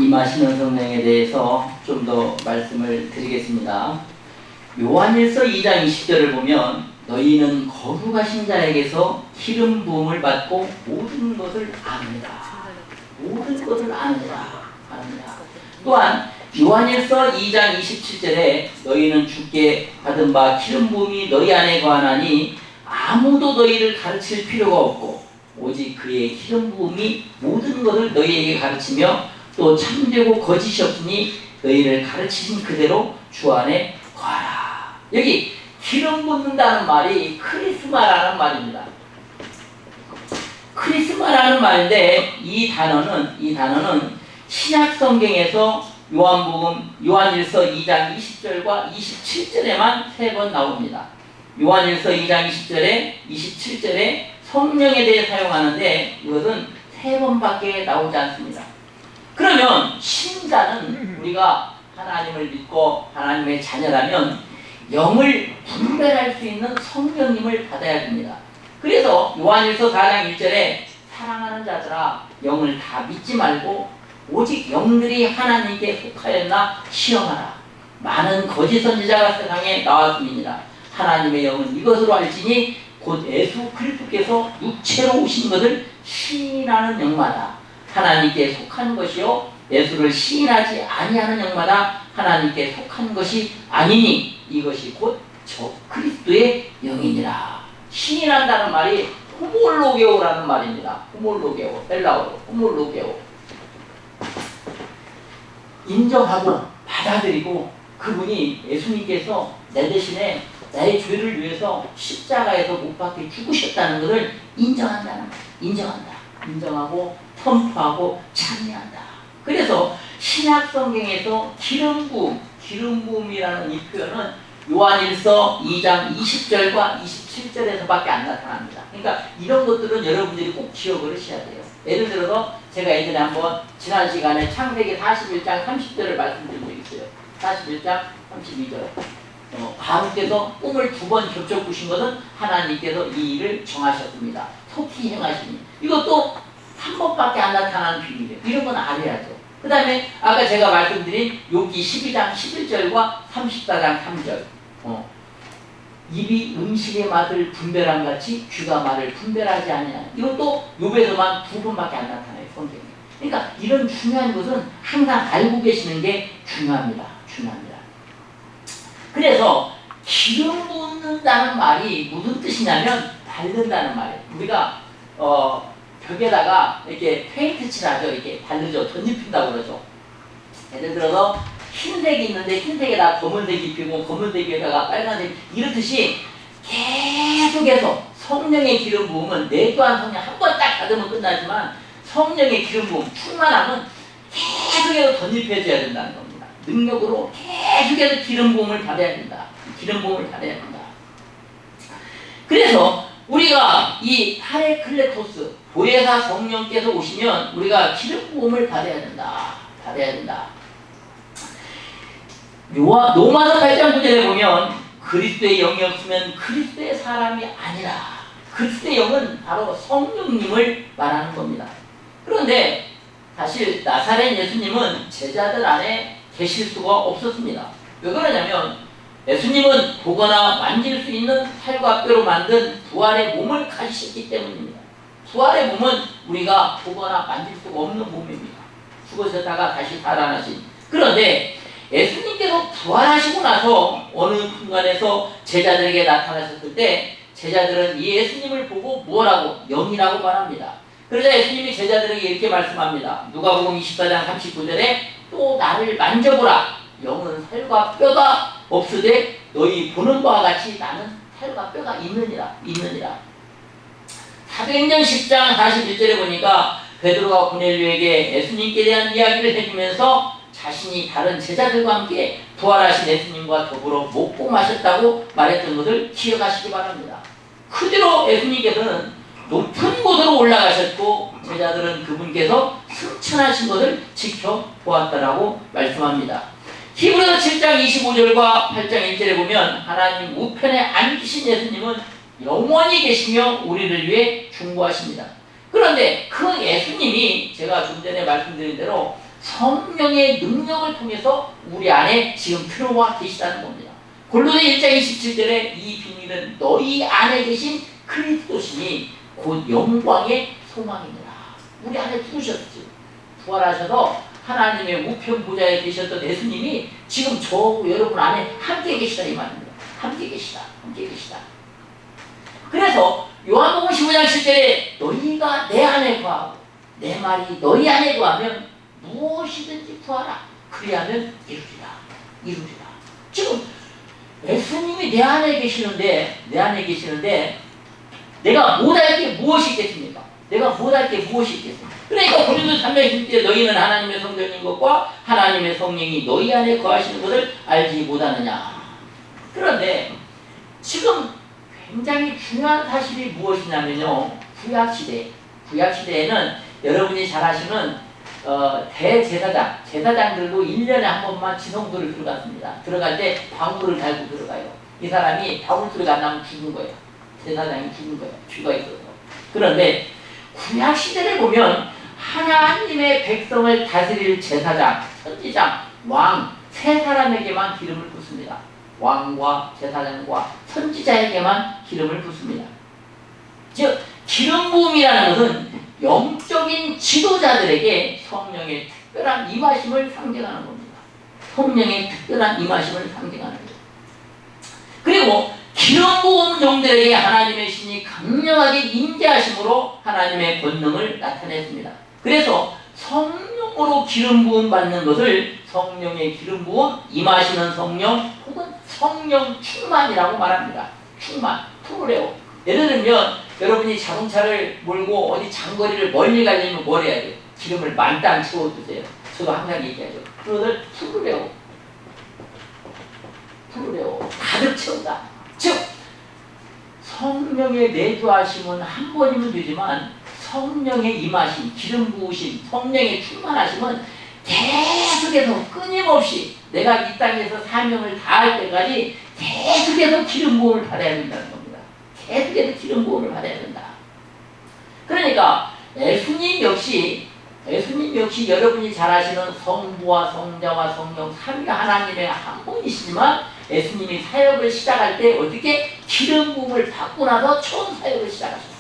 임하시는 성령에 대해서 좀 더 말씀을 드리겠습니다. 요한일서 2장 20절을 보면 너희는 거룩하신 자에게서 기름 부음을 받고 모든 것을 아느니라. 모든 것을 아느니라. 또한 요한일서 2장 27절에 너희는 주께 받은 바 기름 부음이 너희 안에 거하나니 아무도 너희를 가르칠 필요가 없고 오직 그의 기름 부음이 모든 것을 너희에게 가르치며 또 참되고 거짓이 없으니 너희를 가르치신 그대로 주 안에 거하라. 여기 기름 붓는다는 말이 크리스마라는 말입니다. 크리스마라는 말인데 이 단어는 신약 성경에서 요한일서 2장 20절과 27절에만 3번 나옵니다. 요한일서 2장 20절에 27절에 성령에 대해 사용하는데 이것은 3번밖에 나오지 않습니다. 그러면 신자는 우리가 하나님을 믿고 하나님의 자녀라면 영을 분별할 수 있는 성령님을 받아야 됩니다. 그래서 요한일서 4장 1절에 사랑하는 자들아 영을 다 믿지 말고 오직 영들이 하나님께 속하였나 시험하라. 많은 거짓 선지자가 세상에 나왔습니다. 하나님의 영은 이것으로 알지니 곧 예수 그리스도께서 육체로 오신 것을 시인하는 영마다 하나님께 속한 것이요 예수를 시인하지 아니하는 영마다 하나님께 속한 것이 아니니 이것이 곧 저 그리스도의 영이니라. 시인한다는 말이 호몰로게오라는 말입니다. 호몰로게오, 헬라어로 호몰로게오. 인정하고 받아들이고 그분이 예수님께서 내 대신에 나의 죄를 위해서 십자가에서 못 박혀 죽으셨다는 것을 인정한다는 거예요. 인정하고 선포하고 찬미한다. 그래서 신약 성경에서 기름 부음이라는 이 표현은 요한일서 2장 20절과 27절에서밖에 안 나타납니다. 그러니까 이런 것들은 여러분들이 꼭 기억을 하셔야 돼요. 예를 들어서 제가 예전에 한번 지난 시간에 창세기 41장 30절을 말씀드린 적이 있어요. 41장 32절. 바로께서 꿈을 2번 겹쳐 꾸신 것은 하나님께서 이 일을 정하셨습니다. 속히 행하시니. 이것도 3번밖에 안 나타나는 비밀이에요. 이런 건 알아야죠. 그 다음에 아까 제가 말씀드린 욥기 12장 11절과 34장 3절. 입이 음식의 맛을 분별한 같이 귀가 말을 분별하지 아니하는. 이것도 욥에서만 2번밖에 안 나타나요. 성경에. 그러니까 이런 중요한 것은 항상 알고 계시는 게 중요합니다. 그래서 기름 붓는다는 말이 무슨 뜻이냐면 바른다는 말이에요. 우리가 벽에다가 이렇게 페인트 칠하죠. 이렇게 바르죠. 덧입힌다고 그러죠. 예를 들어서 흰색이 있는데 흰색에다가 검은색 입히고 검은색에다가 빨간색 이렇듯이 계속해서 성령의 기름 부음은 내도한 성령 한 번 딱 받으면 끝나지만 성령의 기름 부음 충만하면 계속해서 덧입혀져야 된다는 겁니다. 능력으로 계속해서 기름 부음을 받아야 된다. 그래서 우리가 이 파레클레토스 보혜사 성령께서 오시면 우리가 기름 부음을 받아야 된다. 로마서 8장 9절에 보면 그리스도의 영이 없으면 그리스도의 사람이 아니라. 그리스도의 영은 바로 성령님을 말하는 겁니다. 그런데 사실 나사렛 예수님은 제자들 안에 계실 수가 없었습니다. 왜 그러냐면 예수님은 보거나 만질 수 있는 살과 뼈로 만든 부활의 몸을 가지셨기 때문입니다. 부활의 몸은 우리가 보거나 만질 수가 없는 몸입니다. 죽으셨다가 다시 살아나신. 그런데 예수님께서 부활하시고 나서 어느 순간에서 제자들에게 나타나셨을 때 제자들은 이 예수님을 보고 뭐라고? 영이라고 말합니다. 그러자 예수님이 제자들에게 이렇게 말씀합니다. 누가복음 24장 39절에 또 나를 만져보라. 영은 살과 뼈가 없으되 너희 보는 바와 같이 나는 살과 뼈가 있느니라. 사도행전 10장 41절에 보니까 베드로가 고넬료에게 예수님께 대한 이야기를 해주면서 자신이 다른 제자들과 함께 부활하신 예수님과 더불어 먹고 마셨다고 말했던 것을 기억하시기 바랍니다. 그대로 예수님께서는 높은 곳으로 올라가셨고 제자들은 그분께서 승천하신 것을 지켜보았다라고 말씀합니다. 히브리서 7장 25절과 8장 1절에 보면 하나님 우편에 앉으신 예수님은 영원히 계시며 우리를 위해 중보하십니다. 그런데 그 예수님이 제가 좀 전에 말씀드린 대로 성령의 능력을 통해서 우리 안에 지금 들어와 계시다는 겁니다. 골로새 1장 27절에 이 비밀은 너희 안에 계신 그리스도시니 곧 영광의 소망이니라. 우리 안에 들으셨죠. 부활하셔서 하나님의 우편 보좌에 계셨던 예수님이 지금 저 여러분 안에 함께 계시다 이 말입니다. 함께 계시다. 함께 계시다. 그래서 요한복음 15장 7절에 너희가 내 안에 거하고 내 말이 너희 안에 거하면 무엇이든지 구하라. 그리하면 이루리라. 이루리라. 지금 예수님이 내 안에 계시는데 내가 못할 게 무엇이 있겠습니까? 내가 못할 게 무엇이 있겠습니까? 그러니까 고린도 3장 10절에 너희는 하나님의 성전인 것과 하나님의 성령이 너희 안에 거하시는 것을 알지 못하느냐. 그런데 지금 굉장히 중요한 사실이 무엇이냐면요. 구약시대에는 여러분이 잘 아시는 제사장들도 1년에 한 번만 지성소를 들어갔습니다. 들어갈 때 방울을 달고 들어가요. 이 사람이 방울 소리가 안 나면 죽은 거예요. 제사장이 죽은 거예요. 쥐가 있어서. 그런데 구약시대를 보면 하나님의 백성을 다스릴 제사장, 선지장, 왕 세 사람에게만 기름을 붓습니다. 왕과 제사장과 선지자에게만 기름을 붓습니다. 즉 기름 부음이라는 것은 영적인 지도자들에게 성령의 특별한 임하심을 상징하는 겁니다. 성령의 특별한 임하심을 상징하는 거죠. 그리고 기름 부음 종들에게 하나님의 신이 강력하게 임재하심으로 하나님의 권능을 나타냈습니다. 그래서 성령으로 기름 부음 받는 것을 성령의 기름 부음, 임하시는 성령 혹은 성령 충만이라고 말합니다. 충만, 프로레오. 예를 들면 여러분이 자동차를 몰고 어디 장거리를 멀리 가려면 뭘 해야 돼요? 기름을 만땅 채워주세요. 저도 항상 얘기하죠. 그것을 프로레오. 가득 채운다. 즉 성령의 내주하심은 한 번이면 되지만 성령의 임하심, 기름 부으심, 성령의 충만하심은 계속해서 끊임없이 내가 이 땅에서 사명을 다할 때까지 계속해서 기름 부음을 받아야 된다는 겁니다. 계속해서 기름 부음을 받아야 된다. 그러니까 예수님 역시 여러분이 잘 아시는 성부와 성자와 성령 삼위 하나님의 한 분이시지만 예수님이 사역을 시작할 때 어떻게 기름 부음을 받고 나서 처음 사역을 시작하셨다.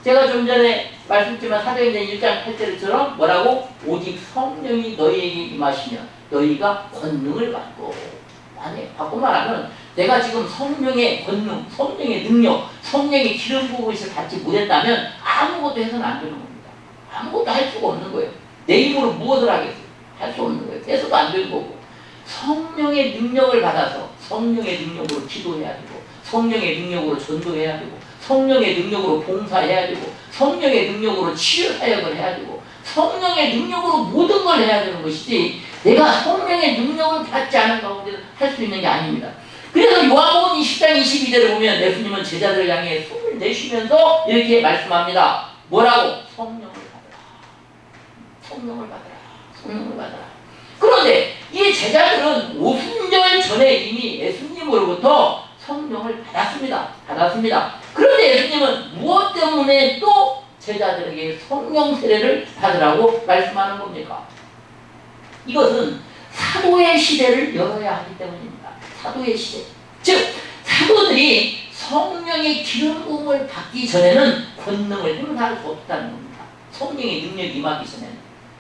제가 좀 전에 말씀드렸지만 사도행전 1장 8절처럼 뭐라고? 오직 성령이 너희에게 임하시면 너희가 권능을 받고. 아니, 받고 말하면 내가 지금 성령의 권능, 성령의 능력, 성령의 기름 부음을 받지 못했다면 아무것도 해서는 안 되는 겁니다. 아무것도 할 수가 없는 거예요. 내 힘으로 무엇을 하겠어요? 할 수 없는 거예요. 해서도 안 되는 거고. 성령의 능력을 받아서 성령의 능력으로 기도해야 되고 성령의 능력으로 전도해야 되고 성령의 능력으로 봉사해야 되고 성령의 능력으로 치유 사역을 해야 되고 성령의 능력으로 모든 걸 해야 되는 것이지 내가 성령의 능력을 받지 않은 가운데 할 수 있는 게 아닙니다. 그래서 요한복음 20장 22절을 보면 예수님은 제자들을 향해 숨을 내쉬면서 이렇게 말씀합니다. 뭐라고? 성령을 받아라. 그런데 이 제자들은 오순절 전에 이미 예수님으로부터 성령을 받았습니다. 그런데 예수님은 무엇 때문에 또 제자들에게 성령 세례를 받으라고 말씀하는 겁니까? 이것은 사도의 시대를 열어야 하기 때문입니다. 사도의 시대. 즉 사도들이 성령의 기름 부음을 받기 전에는 권능을 행사할 수 없다는 겁니다. 성령의 능력이 임하기 전에는.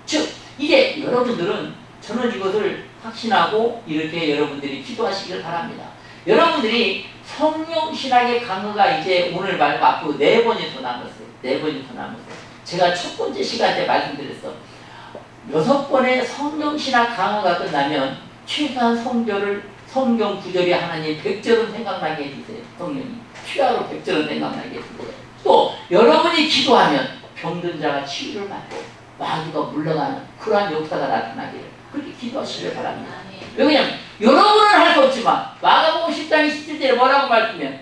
즉 이제 여러분들은 저는 이것을 확신하고 이렇게 여러분들이 기도하시기를 바랍니다. 여러분들이 성령 신학의 강의가 이제 오늘 말고 앞으로 4번이 더 남았어요. 제가 첫 번째 시간 때 말씀드렸어. 6번의 성령 신학 강의가 끝나면 최소한 성경 구절이 하나님 100절은 생각나게 해주세요. 성령이 최하로 100절은 생각나게 해주세요. 또 여러분이 기도하면 병든 자가 치유를 받고 마귀가 물러가는 그러한 역사가 나타나기를 그렇게 기도하시길 바랍니다. 왜냐하면 여러분은 할 수 없지만 마가복음 10장 27절에 뭐라고 말씀해요?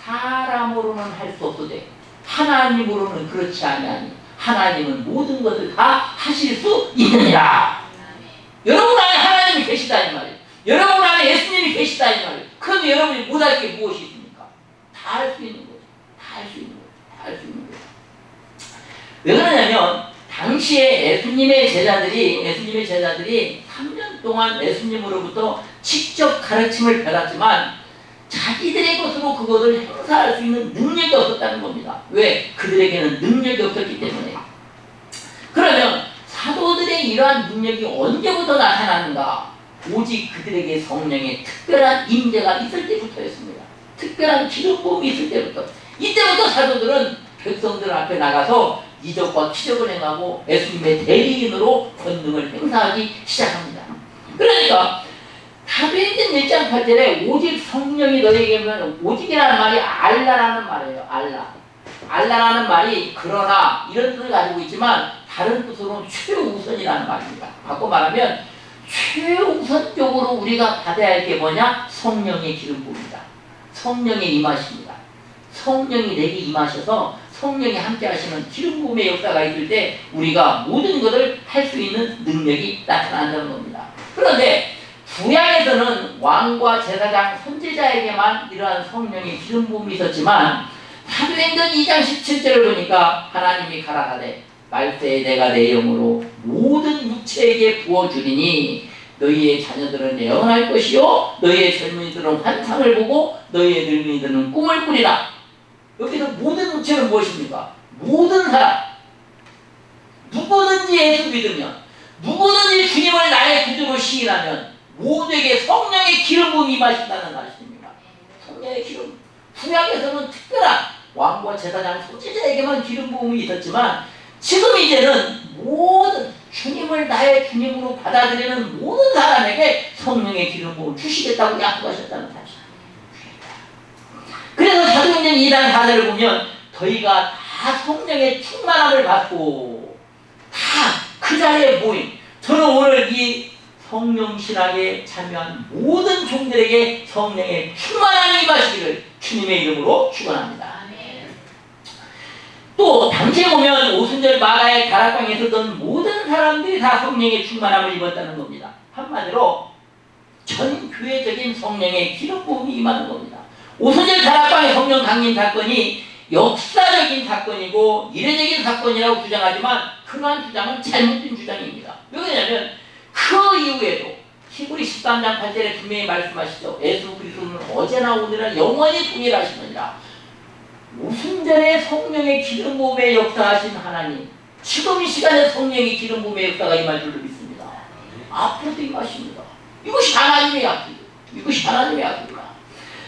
사람으로는 할 수 없으되 하나님으로는 그렇지 아니하니 하나님은 모든 것을 다 하실 수 있느니라. 여러분 안에 하나님이 계시다 이 말이에요. 여러분 안에 예수님이 계시다 이 말이에요. 그런데 여러분이 못할 게 무엇이 있습니까? 다 할 수 있는 거예요. 왜 그러냐면 당시에 예수님의 제자들이 3년 동안 예수님으로부터 직접 가르침을 받았지만 자기들의 것으로 그것을 행사할 수 있는 능력이 없었다는 겁니다. 왜? 그들에게는 능력이 없었기 때문에. 그러면 사도들의 이러한 능력이 언제부터 나타나는가? 오직 그들에게 성령의 특별한 임재가 있을 때부터였습니다. 특별한 기름 부음이 있을 때부터. 이때부터 사도들은 백성들 앞에 나가서 이적과 기적을 행하고 예수님의 대리인으로 권능을 행사하기 시작합니다. 그러니까 사도행전 1장 8절에 오직 성령이 너에게 오면, 오직이라는 말이 알라라는 말이에요. 알라라는 말이 그러나 이런 뜻을 가지고 있지만 다른 뜻으로는 최우선이라는 말입니다. 바꿔 말하면 최우선적으로 우리가 받아야 할 게 뭐냐? 성령의 기름 부음이다. 성령의 임하십니다. 성령이 내게 임하셔서 성령이 함께 하시는 기름 부음의 역사가 있을 때 우리가 모든 것을 할 수 있는 능력이 나타난다는 겁니다. 그런데 구약에서는 왕과 제사장, 선지자에게만 이러한 성령의 기름 부음이 있었지만 사도행전 2장 17절을 보니까 하나님이 가라사대 말세에 내가 내 영으로 모든 육체에게 부어주리니 너희의 자녀들은 예언할 것이요 너희의 젊은이들은 환상을 보고 너희의 늙은이들은 꿈을 꾸리라. 여기서 모든 육체는 무엇입니까? 모든 사람, 누구든지 예수 믿으면, 누구든지 주님을 나의 구주로 시인하면 모두에게 성령의 기름 부음이 임하신다는 말씀입니다. 성령의 기름. 구약에서는 특별한 왕과 제사장, 선지자에게만 기름 부음이 있었지만 지금 이제는 모든 주님을 나의 주님으로 받아들이는 모든 사람에게 성령의 기름 부음을 주시겠다고 약속하셨다는 사실. 그래서 사도행전 2장 4절을 보면 저희가 다 성령의 충만함을 받고 다 그 자리에 모인, 저는 오늘 이 성령 신학에 참여한 모든 종들에게 성령의 충만함이 임하시기를 주님의 이름으로 축원합니다. 또 당시에 보면 오순절 마가의 다락방에 서던 모든 사람들이 다 성령의 충만함을 입었다는 겁니다. 한마디로 전 교회적인 성령의 기름 부음이 임하는 겁니다. 오순절 다락방의 성령 강림 사건이 역사적인 사건이고 이례적인 사건이라고 주장하지만 그러한 주장은 잘못된 주장입니다. 왜냐하면 그 이후에도 히브리 13장 8절에 분명히 말씀하시죠. 예수 그리스도는 어제나 오늘이나 영원히 동일하시느니라. 오순절에 성령의 기름 부음의 역사하신 하나님, 지금 이 시간에 성령의 기름 부음의 역사가 임할 줄로 믿습니다. 앞으로도 임하십니다. 이것이 하나님의 약속이에요. 이것이 하나님의 약속입니다.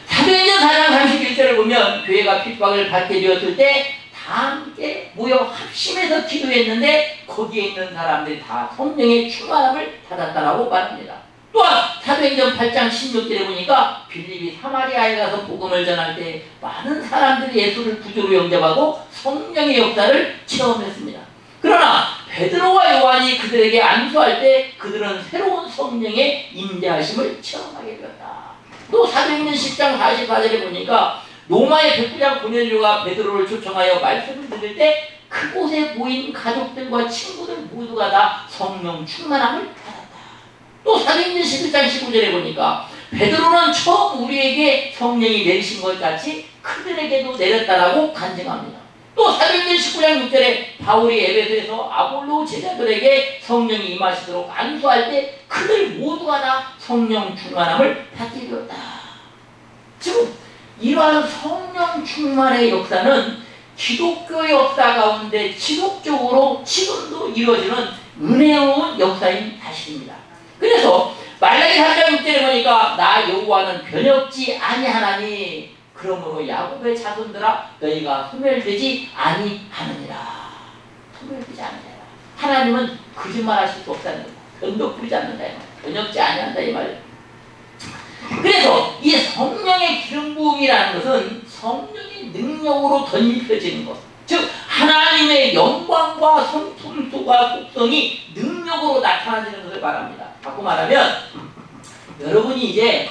사도행전 4장 31절을 보면 교회가 핍박을 받게 되었을 때 다 함께 모여 합심해서 기도했는데 거기에 있는 사람들이 다 성령의 충만함을 받았다라고 말합니다. 또한 사도행전 8장 16절에 보니까 빌립이 사마리아에 가서 복음을 전할 때 많은 사람들이 예수를 구주로 영접하고 성령의 역사를 체험했습니다. 그러나 베드로와 요한이 그들에게 안수할 때 그들은 새로운 성령의 임재하심을 체험하게 되었다. 또 사도행전 10장 44절에 보니까 로마의 백부장 고넬료가 베드로를 초청하여 말씀을 들을 때 그곳에 모인 가족들과 친구들 모두가 다 성령 충만함을 받았다. 또 사도행전 11장 19절에 보니까 베드로는 처음 우리에게 성령이 내리신 것 같이 그들에게도 내렸다라고 간증합니다. 또 사도행전 19장 6절에 바울이 에베소에서 아볼로 제자들에게 성령이 임하시도록 안수할 때 그들 모두가 다 성령 충만함을 받게 되었다. 즉 이러한 성령 충만의 역사는 기독교 역사 가운데 지속적으로 지금도 이루어지는 은혜로운 역사인 사실입니다. 그래서 말라기 3장 6절에 보니까 나 여호와는 변혁지 아니하나니 그러므로 야곱의 자손들아 너희가 소멸되지 아니하느니라. 소멸되지 아니하라. 하나님은 거짓말하실 수 없다는 거예요. 변덕 부리지 않는다. 변혁지 아니한다 이 말이에요. 그래서 이 성령의 기름 부음이라는 것은 성령의 능력으로 덧입혀지는 것. 즉 하나님의 영광과 성품과 속성이 능력으로 나타나는 것을 말합니다. 바꿔 말하면 여러분이 이제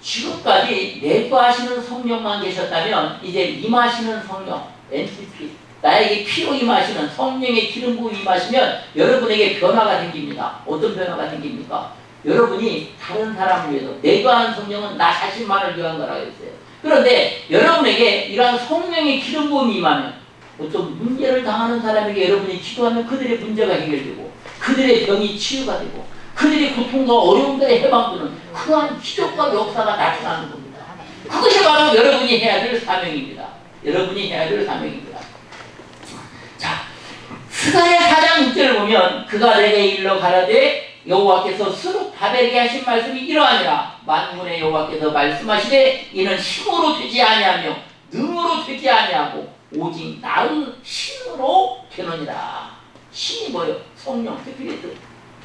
지금까지 내주하시는 성령만 계셨다면 이제 임하시는 성령, NTP, 나에게 피로 임하시는 성령의 기름 부음이 임하시면 여러분에게 변화가 생깁니다. 어떤 변화가 생깁니까? 여러분이 다른 사람을 위해서 내주하는 성령은 나 자신만을 위한 거라고 했어요. 그런데 여러분에게 이러한 성령의 기름 부음이 임하면 어떤 문제를 당하는 사람에게 여러분이 기도하면 그들의 문제가 해결되고 그들의 병이 치유가 되고 그들의 고통과 어려움들에 해방되는 그러한 기적과 역사가 나타나는 겁니다. 그것이 바로 여러분이 해야 될 사명입니다. 여러분이 해야 될 사명입니다. 자, 스가랴 4장 6절을 보면 그가 내게 일러 가라되 여호와께서 스룹 바벨에게 하신 말씀이 이러하니라. 만군의 여호와께서 말씀하시되 이는 힘으로 되지 아니하며 능으로 되지 아니하고 오직 나의 신으로 되느니라. 신이 뭐예요? 성령, 스피리트.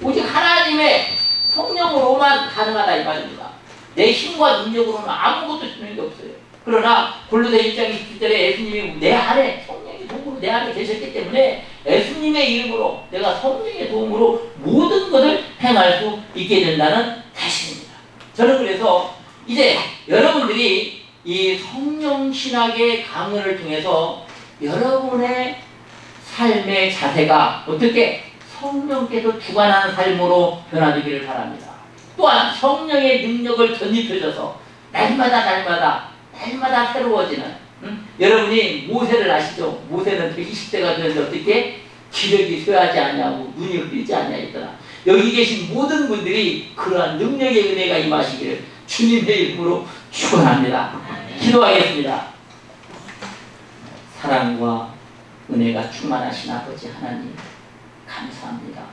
오직 하나님의 성령으로만 가능하다 이 말입니다. 내 힘과 능력으로는 아무것도 되는 게 없어요. 그러나 골로새 1장 27절에 예수님이 내 안에 성령의 도움으로 내 안에 계셨기 때문에 예수님의 이름으로 내가 성령의 도움으로 모든 것을 행할 수 있게 된다는 사실입니다. 저는 그래서 이제 여러분들이 이 성령신학의 강의를 통해서 여러분의 삶의 자세가 어떻게 성령께서 주관하는 삶으로 변화되기를 바랍니다. 또한 성령의 능력을 덧입혀져서 날마다 새로워지는 여러분이 모세를 아시죠? 모세는 120세가 되는데 어떻게 기력이 쇠하지 않냐고 눈이 흐리지 않냐했더라. 여기 계신 모든 분들이 그러한 능력의 은혜가 임하시기를 주님의 이름으로 축원합니다. 기도하겠습니다. 사랑과 은혜가 충만하신 아버지 하나님 감사합니다.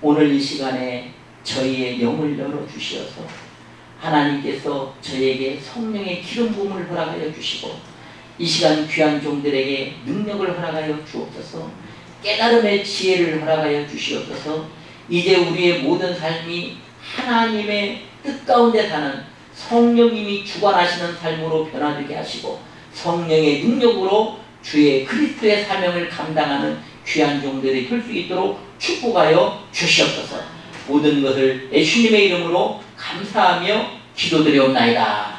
오늘 이 시간에 저희의 영을 열어주시어서 하나님께서 저에게 성령의 기름 부음을 허락하여 주시고 이 시간 귀한 종들에게 능력을 허락하여 주옵소서. 깨달음의 지혜를 허락하여 주시옵소서. 이제 우리의 모든 삶이 하나님의 뜻 가운데 사는 성령님이 주관하시는 삶으로 변화되게 하시고 성령의 능력으로 주의 그리스도의 사명을 감당하는 귀한 종들이 될 수 있도록 축복하여 주시옵소서. 모든 것을 예수님의 이름으로 감사하며 기도드리옵나이다.